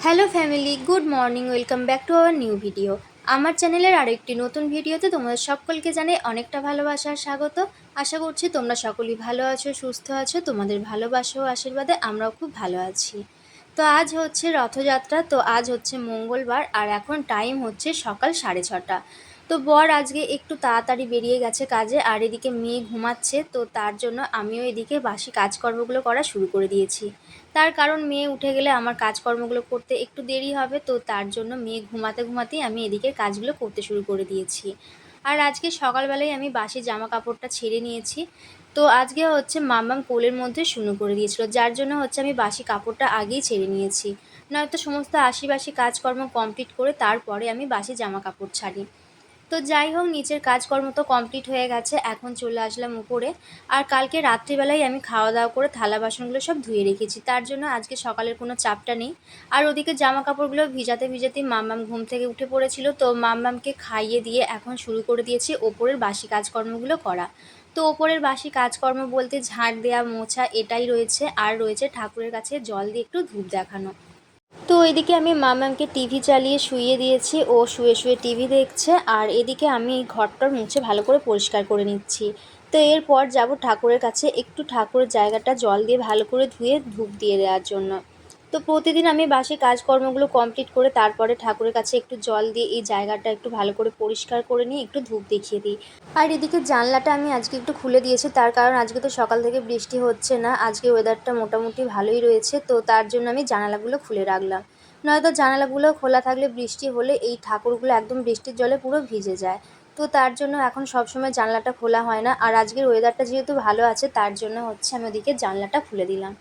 Hello family, good morning, welcome back to our new video. আমার চ্যানেলের আরেকটি নতুন ভিডিওতে তোমাদের সকলকে জানাই অনেকটা ভালোবাসা আর স্বাগত। আশা করছি তোমরা সকলেই ভালো আছো, সুস্থ আছো। তোমাদের ভালোবাসা ও আশীর্বাদে আমরাও খুব ভালো আছি। তো আজ হচ্ছে রথযাত্রা, তো আজ হচ্ছে মঙ্গলবার আর এখন টাইম হচ্ছে সকাল 6:30। তো বর আজকে একটু তাড়াতাড়ি বেরিয়ে গেছে কাজে, আর এদিকে মেয়ে ঘুমাচ্ছে, তো তার জন্য আমিও এদিকে বাসি কাজকর্মগুলো করা শুরু করে দিয়েছি। তার কারণ মেয়ে উঠে গেলে আমার কাজকর্মগুলো করতে একটু দেরি হবে, তো তার জন্য মেয়ে ঘুমাতে ঘুমাতেই আমি এদিকে কাজগুলো করতে শুরু করে দিয়েছি। আর আজকে সকালবেলায় আমি বাসি জামা কাপড়টা ছেড়ে নিয়েছি। তো আজকে হচ্ছে মাম্মাম কোলের মধ্যে শুনু করে দিয়েছিল, যার জন্য হচ্ছে আমি বাসি কাপড়টা আগেই ছেড়ে নিয়েছি। নয়তো সমস্ত আশিবাসি কাজকর্ম কমপ্লিট করে তারপরে আমি বাসি জামা কাপড় ছাড়ি। তো যাই হোক, নিচের কাজকর্ম তো কমপ্লিট হয়ে গেছে, এখন চলে আসলাম উপরে। আর কালকে রাত্রিবেলায় আমি খাওয়া দাওয়া করে থালা বাসনগুলো সব ধুয়ে রেখেছি, তার জন্য আজকে সকালের কোনো চাপটা নেই। আর ওদিকে জামা কাপড়গুলো ভিজাতে ভিজাতেই মাম্মাম ঘুম থেকে উঠে পড়েছিল, তো মাম্মামকে খাইয়ে দিয়ে এখন শুরু করে দিয়েছি ওপরের বাসি কাজকর্মগুলো করা। তো ওপরের বাসি কাজকর্ম বলতে ঝাঁট দেওয়া, মোছা এটাই রয়েছে, আর রয়েছে ঠাকুরের কাছে জল দিয়ে একটু ধূপ দেখানো। তো এদিকে আমি মামাকে টিভি চালিয়ে শুইয়ে দিয়েছি, ও শুয়ে শুয়ে টিভি দেখছে, আর এদিকে আমি এই ঘরটার মুছে ভালো করে পরিষ্কার করে নিচ্ছি। তো এরপর যাব ঠাকুরের কাছে, একটু ঠাকুরের জায়গাটা জল দিয়ে ভালো করে ধুয়ে ধূপ দিয়ে দেওয়ার জন্য। তো প্রতিদিন আমি বাসি কাজকর্মগুলো কমপ্লিট করে তারপরে ঠাকুরের কাছে একটু জল দিয়ে এই জায়গাটা একটু ভালো করে পরিষ্কার করে নিয়ে একটু ধূপ দেখিয়ে দিই। আর এদিকে জানলাটা আমি আজকে একটু খুলে দিয়েছি, তার কারণ আজকে তো সকাল থেকে বৃষ্টি হচ্ছে না, আজকে ওয়েদারটা মোটামুটি ভালোই রয়েছে, তো তার জন্য আমি জানালাগুলো খুলে রাখলাম। নয়তো জানালাগুলো খোলা থাকলে বৃষ্টি হলে এই ঠাকুরগুলো একদম বৃষ্টির জলে পুরো ভিজে যায়। তো তার জন্য এখন সবসময় জানলাটা খোলা হয় না, আর আজকের ওয়েদারটা যেহেতু ভালো আছে তার জন্য হচ্ছে আমি ওদিকে জানলাটা খুলে দিলাম।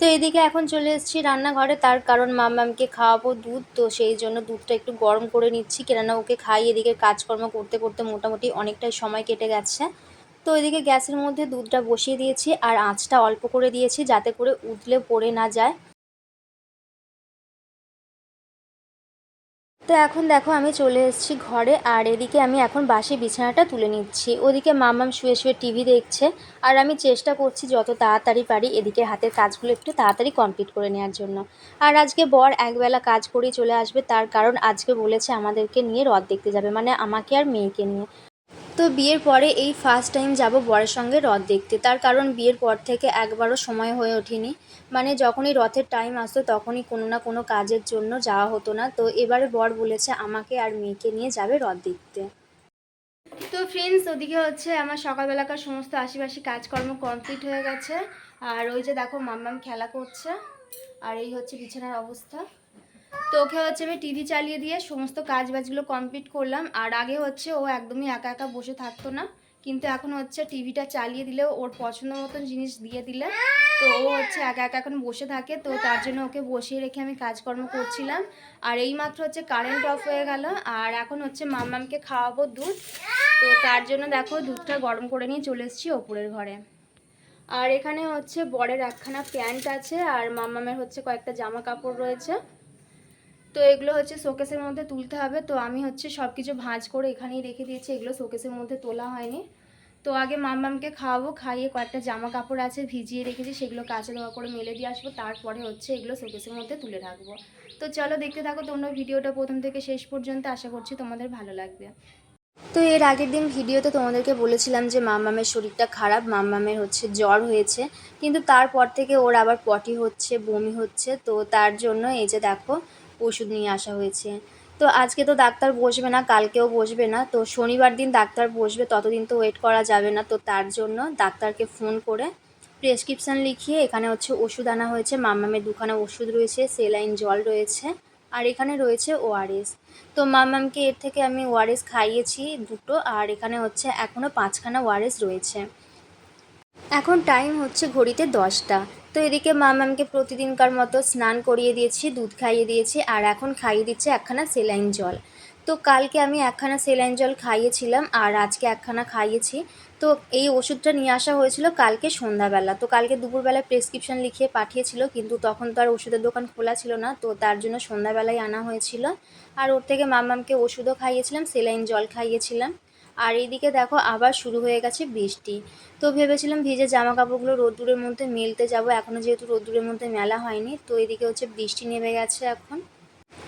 তো এদিকে এখন চলে এসেছি রান্নাঘরে, তার কারণ মাম্মামকে খাওয়াবো দুধ, তো সেই জন্য দুধটা একটু গরম করে নিচ্ছি, কেননা ওকে খাই এদিকে কাজকর্ম করতে করতে মোটামুটি অনেকটাই সময় কেটে গেছে। তো এদিকে গ্যাসের মধ্যে দুধটা বসিয়ে দিয়েছি, আর আঁচটা অল্প করে দিয়েছি যাতে করে উতলে পড়ে না যায়। তো এখন দেখো আমি চলে এসেছি ঘরে, আর এদিকে আমি এখন বাসি বিছানাটা তুলে নিচ্ছি। ওদিকে মাম্মাম শুয়ে শুয়ে টিভি দেখছে, আর আমি চেষ্টা করছি যত তাড়াতাড়ি পারি এদিকে হাতের কাজগুলো একটু তাড়াতাড়ি কমপ্লিট করে নেওয়ার জন্য। আর আজকে বর একবেলা কাজ করেই চলে আসবে, তার কারণ আজকে বলেছে আমাদেরকে নিয়ে রথ দেখতে যাবে, মানে আমাকে আর মেয়েকে নিয়ে। তো বিয়ের পরে এই ফার্স্ট টাইম যাব বরের সঙ্গে রথ দেখতে, তার কারণ বিয়ের পর থেকে একবারও সময় হয়ে ওঠেনি। মানে যখনই রথের টাইম আসতো তখনই কোনো না কোনো কাজের জন্য যাওয়া হতো না, তো এবারে বর বলেছে আমাকে আর মেয়েকে নিয়ে যাবে রথ দেখতে। তো ফ্রেন্ডস, ওদিকে হচ্ছে আমার সকালবেলাকার সমস্ত আশিপাশি কাজকর্ম কমপ্লিট হয়ে গেছে। আর ওই যে দেখো মাম্মাম খেলা করছে, আর এই হচ্ছে বিছানার অবস্থা। তো ওকে হচ্ছে আমি টিভি চালিয়ে দিয়ে সমস্ত কাজ বাজগুলো কমপ্লিট করলাম। আর আগে হচ্ছে ও একদমই একা একা বসে থাকতো না, কিন্তু এখন হচ্ছে টিভিটা চালিয়ে দিলে ওর পছন্দ মতন জিনিস দিয়ে দিলে তো ও হচ্ছে একা একা এখন বসে থাকে, তো তার জন্য ওকে বসিয়ে রেখে আমি কাজকর্ম করছিলাম। আর এইমাত্র হচ্ছে কারেন্ট অফ হয়ে গেল, আর এখন হচ্ছে মাম্মামকে খাওয়াবো দুধ। তো তার জন্য দেখো দুধটা গরম করে নিয়ে চলে এসেছি ওপরের ঘরে। আর এখানে হচ্ছে বরের একখানা প্যান্ট আছে, আর মাম্মামের হচ্ছে কয়েকটা জামা কাপড় রয়েছে। তো এগুলো হচ্ছে শোকেসের মধ্যে তুলতে হবে, তো আমি হচ্ছে সব কিছু ভাঁজ করে এখানেই রেখে দিয়েছি, এগুলো শোকেসের মধ্যে তোলা হয়নি। তো আগে মাম্মামকে খাওয়াবো, খাইয়ে কয়েকটা জামা কাপড় আছে ভিজিয়ে রেখেছি, সেগুলো কাচে ধোয়া করে মেলে দিয়ে আসবো, তারপরে হচ্ছে এগুলো শোকেসের মধ্যে তুলে রাখবো। তো চলো দেখতে থাকো তোমরা ভিডিওটা প্রথম থেকে শেষ পর্যন্ত, আশা করছি তোমাদের ভালো লাগবে। তো এর আগের দিন ভিডিওতে তোমাদেরকে বলেছিলাম যে মাম্মামের শরীরটা খারাপ, মাম্মামের হচ্ছে জ্বর হয়েছে, কিন্তু তারপর থেকে ওর আবার পটি হচ্ছে, বমি হচ্ছে, তো তার জন্য এই যে দেখো ওষুধ নিয়ে আসা হয়েছে। তো আজকে তো ডাক্তার বসবে না, কালকেও বসবে না, তো শনিবার দিন ডাক্তার বসবে, ততদিন তো ওয়েট করা যাবে না, তো তার জন্য ডাক্তারকে ফোন করে প্রেসক্রিপশান লিখিয়ে এখানে হচ্ছে ওষুধ আনা হয়েছে। মাম্মামের দুখানা ওষুধ রয়েছে, সেলাইন জল রয়েছে, আর এখানে রয়েছে ওআরএস। তো মাম্মামকে এর থেকে আমি ওআরএস খাইয়েছি দুটো, আর এখানে হচ্ছে এখনও 5খানা ওআরএস রয়েছে। এখন টাইম হচ্ছে ঘড়িতে 10টা। তো এদিকে মাম্মামকে প্রতিদিনকার মতো স্নান করিয়ে দিয়েছি, দুধ খাইয়ে দিয়েছি, আর এখন খাইয়ে দিচ্ছে একখানা সেলাইন জল। তো কালকে আমি একখানা সেলাইন জল খাইয়েছিলাম, আর আজকে একখানা খাইয়েছি। তো এই ওষুধটা নিয়ে আসা হয়েছিল কালকে সন্ধ্যাবেলা, তো কালকে দুপুরবেলা প্রেসক্রিপশন লিখিয়ে পাঠিয়েছিল, কিন্তু তখন তো আর ওষুধের দোকান খোলা ছিল না, তো তার জন্য সন্ধ্যাবেলায় আনা হয়েছিল। আর ওর থেকে মাম্মামকে ওষুধও খাইয়েছিলাম, সেলাইন জল খাইয়েছিলাম। আর এইদিকে দেখো আবার শুরু হয়ে গেছে বৃষ্টি। তো ভেবেছিলাম ভিজে জামা কাপড়গুলো রোদ্দুরের মধ্যে মেলতে যাব, এখনও যেহেতু রোদ্দুরের মধ্যে মেলা হয়নি। তো এদিকে হচ্ছে বৃষ্টি নেমে গেছে এখন।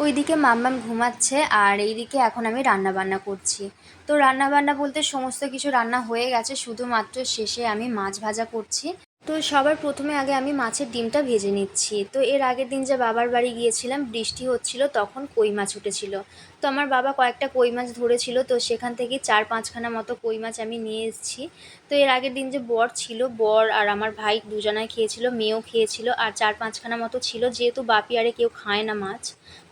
ওইদিকে মাম্মাম ঘুমাচ্ছে আর এইদিকে এখন আমি রান্না বান্না করছি। তো রান্না বান্না বলতে সমস্ত কিছু রান্না হয়ে গেছে, শুধুমাত্র শেষে আমি মাছ ভাজা করছি। তো সবার প্রথমে আগে আমি মাছের ডিমটা ভেজে নিচ্ছি। তো এর আগের দিন যে বাবার বাড়ি গিয়েছিলাম, বৃষ্টি হচ্ছিল, তখন কই মাছ উঠেছিল। তো আমার বাবা কয়েকটা কই মাছ ধরেছিল, তো সেখান থেকে 4-5খানা মতো কই মাছ আমি নিয়ে এসেছি। তো এর আগের দিন যে বর ছিল, বর আর আমার ভাই দুজনাই খেয়েছিল, মেয়েও খেয়েছিল, আর 4-5খানা মতো ছিল। যেহেতু বাপি আরে কেউ খায় না মাছ,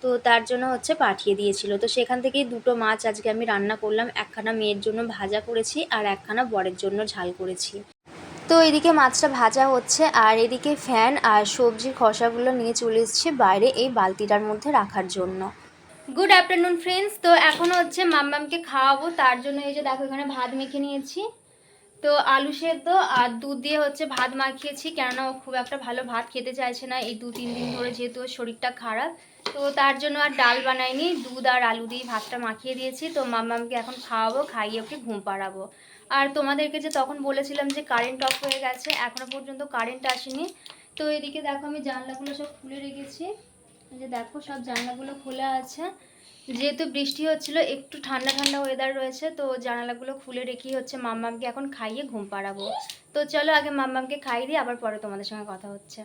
তো তার জন্য হচ্ছে পাঠিয়ে দিয়েছিল। তো সেখান থেকেই দুটো মাছ আজকে আমি রান্না করলাম, একখানা মেয়ের জন্য ভাজা করেছি আর একখানা বরের জন্য ঝাল করেছি। তো এদিকে মাছটা ভাজা হচ্ছে আর এদিকে ফ্যান আর সবজির খোসাগুলো নিয়ে চলে এসেছি বাইরে এই বালতিটার মধ্যে রাখার জন্য। Good afternoon friends. তো এখন হচ্ছে মাম্মামকে খাওয়াবো, তার জন্য এই যে দেখো এখানে ভাত মেখে নিয়েছি। তো আলু সেদ্ধ আর দুধ দিয়ে হচ্ছে ভাত মাখিয়েছি, কেননা ও খুব একটা ভালো ভাত খেতে চাইছে না এই 2-3 দিন ধরে, যেহেতু ওর শরীরটা খারাপ। তো তার জন্য আর ডাল বানাইনি, দুধ আর আলু দিয়ে ভাতটা মাখিয়ে দিয়েছি। তো মাম্মামকে এখন খাওয়াবো, খাইয়ে ওকে ঘুম পাড়াবো। আর তোমাদেরকে যে তখন বলেছিলাম যে কারেন্ট অফ হয়ে গেছে, এখনও পর্যন্ত কারেন্ট আসেনি। তো এদিকে দেখো আমি জানলাগুলো সব খুলে রেখেছি, এই যে দেখো সব জানলাগুলো খোলা আছে। যেহেতু বৃষ্টি হচ্ছিল, একটু ঠান্ডা ঠান্ডা ওয়েদার রয়েছে, তো জানালাগুলো খুলে রেখেই হচ্ছে মাম্মামকে এখন খাইয়ে ঘুম পাড়াবো। তো চলো আগে মাম্মামকে খাইয়ে দিই, আবার পরে তোমাদের সঙ্গে কথা হচ্ছে।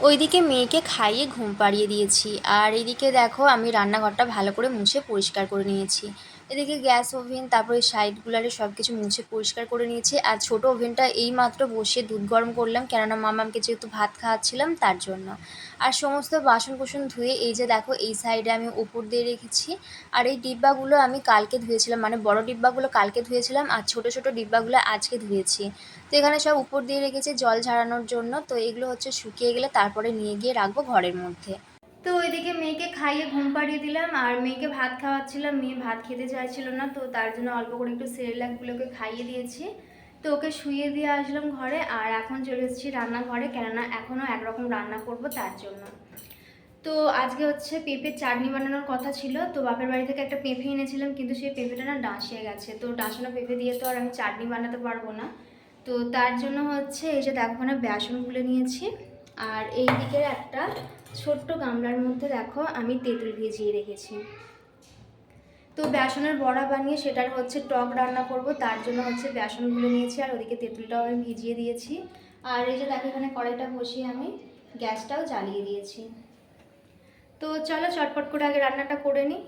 ওইদিকে মেয়েকে খাইয়ে ঘুম পাড়িয়ে দিয়েছি আর এইদিকে দেখো আমি রান্নাঘরটা ভালো করে মুছে পরিষ্কার করে নিয়েছি। এদিকে গ্যাস ওভেন, তারপরে সাইডগুলারে সব কিছু মুছে পরিষ্কার করে নিয়েছি। আর ছোট ওভেনটা এইমাত্র বসিয়ে দুধ গরম করলাম, কেননা মামামকে যেহেতু ভাত খাওয়াচ্ছিলাম তার জন্য। আর সমস্ত বাসন কুসন ধুয়ে এই যে দেখো এই সাইডে আমি উপর দিয়ে রেখেছি। আর এই ডিব্বাগুলো আমি কালকে ধুয়েছিলাম, মানে বড় ডিব্বাগুলো কালকে ধুয়েছিলাম আর ছোট ছোট ডিব্বাগুলো আজকে ধুয়েছি। তো এখানে সব উপর দিয়ে রেখেছি জল ঝরানোর জন্য। তো এগুলো হচ্ছে শুকিয়ে গেলে তারপরে নিয়ে গিয়ে রাখবো ঘরের মধ্যে। তো ওইদিকে মেয়েকে খাইয়ে ঘুম পাড়িয়ে দিলাম আর মেয়েকে ভাত খাওয়াচ্ছিলাম, মেয়ে ভাত খেতে চাইছিল না, তো তার জন্য অল্প করে একটু সেরেলাকগুলোকে খাইয়ে দিয়েছি। তো ওকে শুইয়ে দিয়ে আসলাম ঘরে আর এখন চলে এসেছি রান্নাঘরে, কেননা এখনও একরকম রান্না করব তার জন্য। তো আজকে হচ্ছে পেঁপের চাটনি বানানোর কথা ছিল। তো বাপের বাড়ি থেকে একটা পেঁপে এনেছিলাম, কিন্তু সেই পেঁপেটা না ডাঁসিয়ে গেছে। তো ডাঁসানো পেঁপে দিয়ে তো আর আমি চাটনি বানাতে পারবো না। তো তার জন্য হচ্ছে এই যে দেখো না বেসন গুলে নিয়েছি। আর এই দিকের একটা ছোট্ট গামলার মধ্যে দেখো আমি তেঁতুল ভিজিয়ে রেখেছি। তো বেসনের বড়া বানিয়ে সেটার হচ্ছে টক রান্না করব, তার জন্য হচ্ছে বেসন গুলে নিয়েছি আর ওদিকে তেঁতুলটাও আমি ভিজিয়ে দিয়েছি। আর এই যে দেখো এখানে কড়াইটা বসিয়ে আমি গ্যাসটাও জ্বালিয়ে দিয়েছি। তো চলো চটপট করে আগে রান্নাটা করে নিই।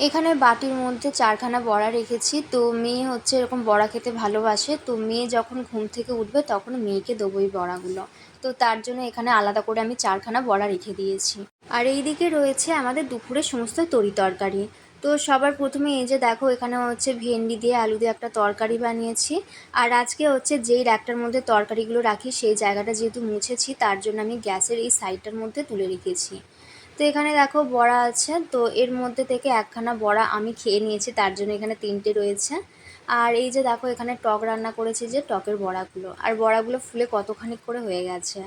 এখানে বাটির মধ্যে 4খানা বড়া রেখেছি। তো মেয়ে হচ্ছে এরকম বড়া খেতে ভালোবাসে, তো মেয়ে যখন ঘুম থেকে উঠবে তখন মেয়েকে দেবো এই বড়াগুলো। তো তার জন্য এখানে আলাদা করে আমি 4খানা বড়া রেখে দিয়েছি। আর এই দিকে রয়েছে আমাদের দুপুরের সমস্ত তরকারি। তো সবার প্রথমে এই যে দেখো এখানে হচ্ছে ভেন্ডি দিয়ে আলু দিয়ে একটা তরকারি বানিয়েছি। আর আজকে হচ্ছে যেই র্যাকটার মধ্যে তরকারিগুলো রাখি সেই জায়গাটা যেহেতু মুছেছি, তার জন্য আমি গ্যাসের এই সাইডটার মধ্যে তুলে রেখেছি। তো এখানে দেখো বড়া আছে, তো এর মধ্যে থেকে একখানা বড়া আমি খেয়ে নিয়েছি, তার জন্য এখানে 3টে রয়েছে। আর এই যে দেখো এখানে টক রান্না করেছি, যে টকের বড়াগুলো, আর বড়াগুলো ফুলে কতখানি করে হয়ে গেছে।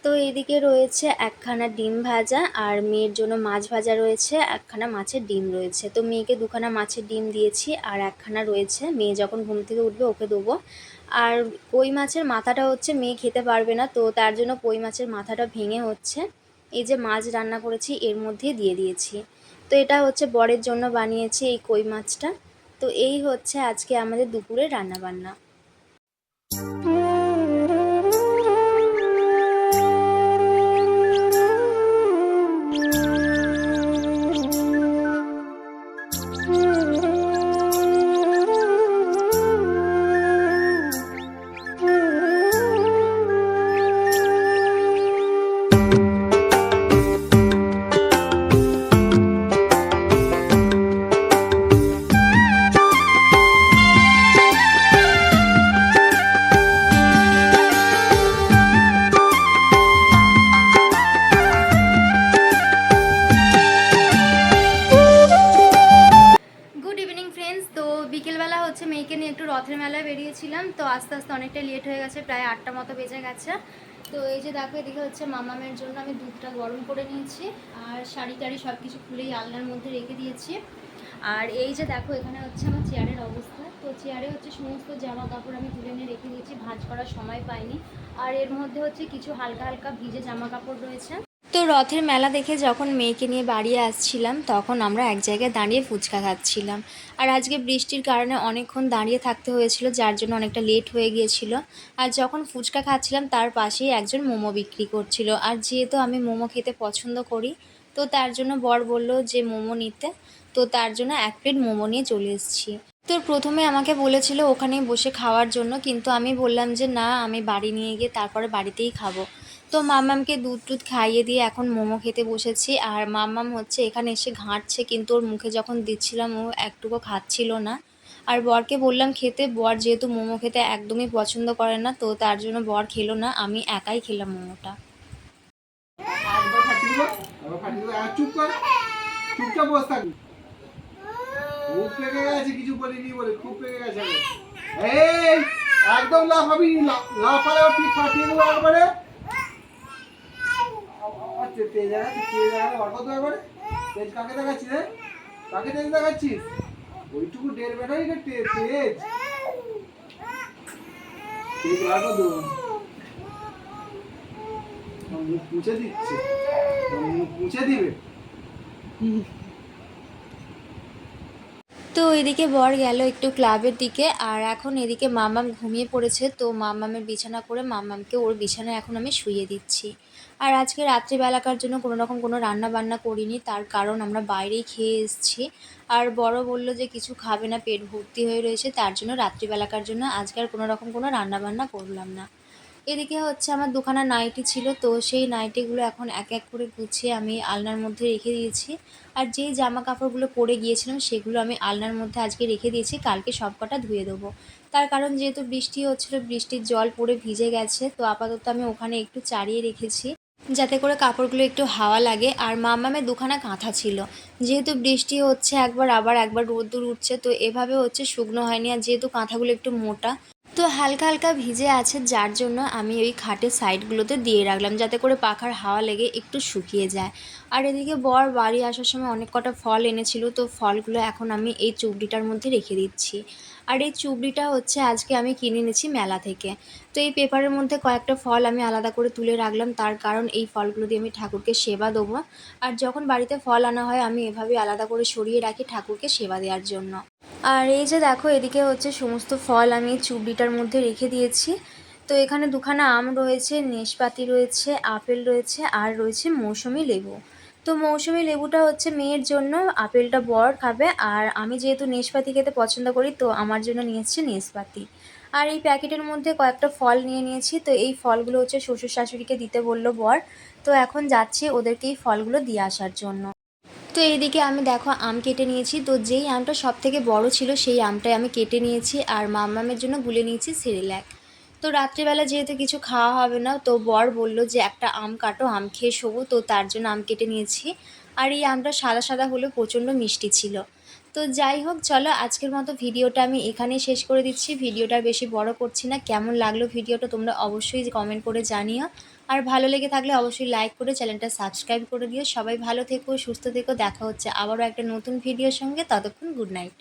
তো এইদিকে রয়েছে একখানা ডিম ভাজা আর মেয়ের জন্য মাছ ভাজা রয়েছে, একখানা মাছের ডিম রয়েছে। তো মেয়েকে 2খানা মাছের ডিম দিয়েছি আর একখানা রয়েছে, মেয়ে যখন ঘুম থেকে উঠবে ওকে দেবো। আর কই মাছের মাথাটা হচ্ছে মেয়ে খেতে পারবে না, তো তার জন্য কই মাছের মাথাটা ভেঙে হচ্ছে এই যে মাছ রান্না করেছি এর মধ্যে দিয়ে দিয়েছি। তো এটা হচ্ছে বরের জন্য বানিয়েছি এই কই মাছটা। তো এই হচ্ছে আজকে আমাদের দুপুরের রান্নাবান্না। তো আস্তে আস্তে অনেকটা লেট হয়ে গেছে, প্রায় 8টা মতো বেজে গেছে। তো এই যে দেখো এদিকে হচ্ছে মামামের জন্য আমি দুধটা গরম করে নিয়েছি, আর শাড়ি টাড়ি সব কিছু খুলেই আলনার মধ্যে রেখে দিয়েছি। আর এই যে দেখো এখানে হচ্ছে আমার চেয়ারের অবস্থা, তো চেয়ারে হচ্ছে সমস্ত জামা কাপড় আমি তুলে নিয়ে রেখে দিয়েছি, ভাঁজ করার সময় পাইনি। আর এর মধ্যে হচ্ছে কিছু হালকা হালকা ভিজে জামা কাপড় রয়েছে। তো রথের মেলা দেখে যখন মেয়েকে নিয়ে বাড়ি আসছিলাম তখন আমরা এক জায়গায় দাঁড়িয়ে ফুচকা খাচ্ছিলাম। আর আজকে বৃষ্টির কারণে অনেকক্ষণ দাঁড়িয়ে থাকতে হয়েছিল, যার জন্য অনেকটা লেট হয়ে গিয়েছিল। আর যখন ফুচকা খাচ্ছিলাম তার পাশেই একজন মোমো বিক্রি করছিল, আর যেহেতু আমি মোমো খেতে পছন্দ করি তো তার জন্য বর বলল যে মোমো নিতে, তো তার জন্য 1 প্লেট মোমো নিয়ে চলে এসেছি। তো প্রথমে আমাকে বলেছিল ওখানেই বসে খাওয়ার জন্য, কিন্তু আমি বললাম যে না, আমি বাড়ি নিয়ে গিয়ে তারপরে বাড়িতেই খাবো। তো মাম্মামকে দুধ টুধ খাইয়ে দিয়ে এখন মোমো খেতে বসেছি। আর মাম্মাম হচ্ছে এখানে এসে ঘাঁটছে, কিন্তু ওর মুখে যখন দিচ্ছিলাম ও একটুকু খাচ্ছিল না। আর বরকে বললাম খেতে, বর যেহেতু মোমো খেতে একদমই পছন্দ করে না তো তার জন্য বর খেলো না, আমি একাই খেলাম মোমোটা। চুপচাপ বস থাকবি। খুব পেকে গেছে, কিছু বলিনি বলে খুব পেকে গেছে। এই একদম লাফাবি, লাফালে পিঠ ফাটিয়ে দেবো একবারে। তেজ অর্কত একবারে। তেজ কাকে দেখাচ্ছিস রে? কাকে তেজ দেখাচ্ছিস? ওইটুকু ডের বেটাই না তেজ। তেজ রাখো তো, মুখ মুছে দিচ্ছে, মুখ মুছে দিবে। তো এদিকে বর গেল একটু ক্লাবের দিকে, আর এখন এদিকে মাম্মাম ঘুমিয়ে পড়েছে, তো মাম্মামের বিছানা করে মাম্মামকে ওর বিছানায় এখন আমি শুইয়ে দিচ্ছি। আর আজকে রাত্রিবেলাকার জন্য কোনো রান্না বান্না করিনি, তার কারণ আমরা বাইরেই খেয়ে এসেছি। আর বড় বলল যে কিছু খাবে না, পেট ভর্তি হয়ে রয়েছে, তার জন্য রাত্রিবেলাকার জন্য আজকে আর কোনো রান্না বান্না করলাম না। এদিকে হচ্ছে আমার দুখানা নাইটি ছিল, তো সেই নাইটিগুলো এখন এক এক করে গুছিয়ে আমি আলনার মধ্যে রেখে দিয়েছি। আর যেই জামা কাপড়গুলো পরে গিয়েছিলাম সেগুলো আমি আলনার মধ্যে আজকে রেখে দিয়েছি, কালকে সব কটা ধুয়ে দেবো। তার কারণ যেহেতু বৃষ্টি হচ্ছিলো, বৃষ্টির জল পড়ে ভিজে গেছে, তো আপাতত আমি ওখানে একটু চাড়িয়ে রেখেছি যাতে করে কাপড়গুলো একটু হাওয়া লাগে। আর মাম্মামের দুখানা কাঁথা ছিল, যেহেতু বৃষ্টি হচ্ছে একবার আবার একবার রোদ্দুর উঠছে, তো এভাবে হচ্ছে শুকনো হয়নি। আর যেহেতু কাঁথাগুলো একটু মোটা তো হালকা হালকা ভিজে আছে, যার জন্য আমি ওই খাটের সাইডগুলোতে দিয়ে রাখলাম যাতে করে পাখার হাওয়া লেগে একটু শুকিয়ে যায়। আর এদিকে বর বাড়ি আসার সময় অনেক কটা ফল এনেছিল, তো ফলগুলো এখন আমি এই চুবড়িটার মধ্যে রেখে দিচ্ছি। আর এই চুবড়িটা হচ্ছে আজকে আমি কিনে এনেছি মেলা থেকে। তো এই পেপারের মধ্যে কয়েকটা ফল আমি আলাদা করে তুলে রাখলাম, তার কারণ এই ফলগুলো দিয়ে আমি ঠাকুরকে সেবা দেবো। আর যখন বাড়িতে ফল আনা হয় আমি এভাবে আলাদা করে সরিয়ে রাখি ঠাকুরকে সেবা দেওয়ার জন্য। আর এই যে দেখো এদিকে হচ্ছে সমস্ত ফল আমি চুবড়িটার মধ্যে রেখে দিয়েছি। তো এখানে দুখানা আম রয়েছে, নেশপাতি রয়েছে, আপেল রয়েছে, আর রয়েছে মৌসুমি লেবু। তো মৌসুমি লেবুটা হচ্ছে মেয়ের জন্য, আপেলটা বর খাবে, আর আমি যেহেতু নেশপাতি খেতে পছন্দ করি তো আমার জন্য নিয়ে এসেছি নেশপাতি। আর এই প্যাকেটের মধ্যে কয়েকটা ফল নিয়ে নিয়েছি, তো এই ফলগুলো হচ্ছে শ্বশুর শাশুড়িকে দিতে বলল বর, তো এখন যাচ্ছি ওদেরকে এই ফলগুলো দিয়ে আসার জন্য। তো এইদিকে আমি দেখো আম কেটে নিয়েছি, তো যেই আমটা সব থেকে বড় ছিল সেই আমটাই আমি কেটে নিয়েছি, আর মাম্মামের জন্য গুলে নিয়েছি সেরেল্যাক। তো রাত্রিবেলা যেহেতু কিছু খাওয়া হবে না তো বর বলল যে একটা আম কাটো, আম খেয়ে শোবো, তো তার জন্য আম কেটে নিয়েছি। আর এই আমটা সাদা সাদা হলেও প্রচণ্ড মিষ্টি ছিল। তো যাই হোক, চলো আজকের মতো ভিডিওটা আমি এখানেই শেষ করে দিচ্ছি, ভিডিওটা বেশি বড় করছি না। কেমন লাগলো ভিডিওটা তোমরা অবশ্যই কমেন্ট করে জানিও, আর ভালো লেগে থাকলে অবশ্যই লাইক করে চ্যানেলটা সাবস্ক্রাইব করে দিও। সবাই ভালো থেকো, সুস্থ থেকো, দেখা হচ্ছে আবারও একটা নতুন ভিডিওর সঙ্গে, ততক্ষণ গুড নাইট।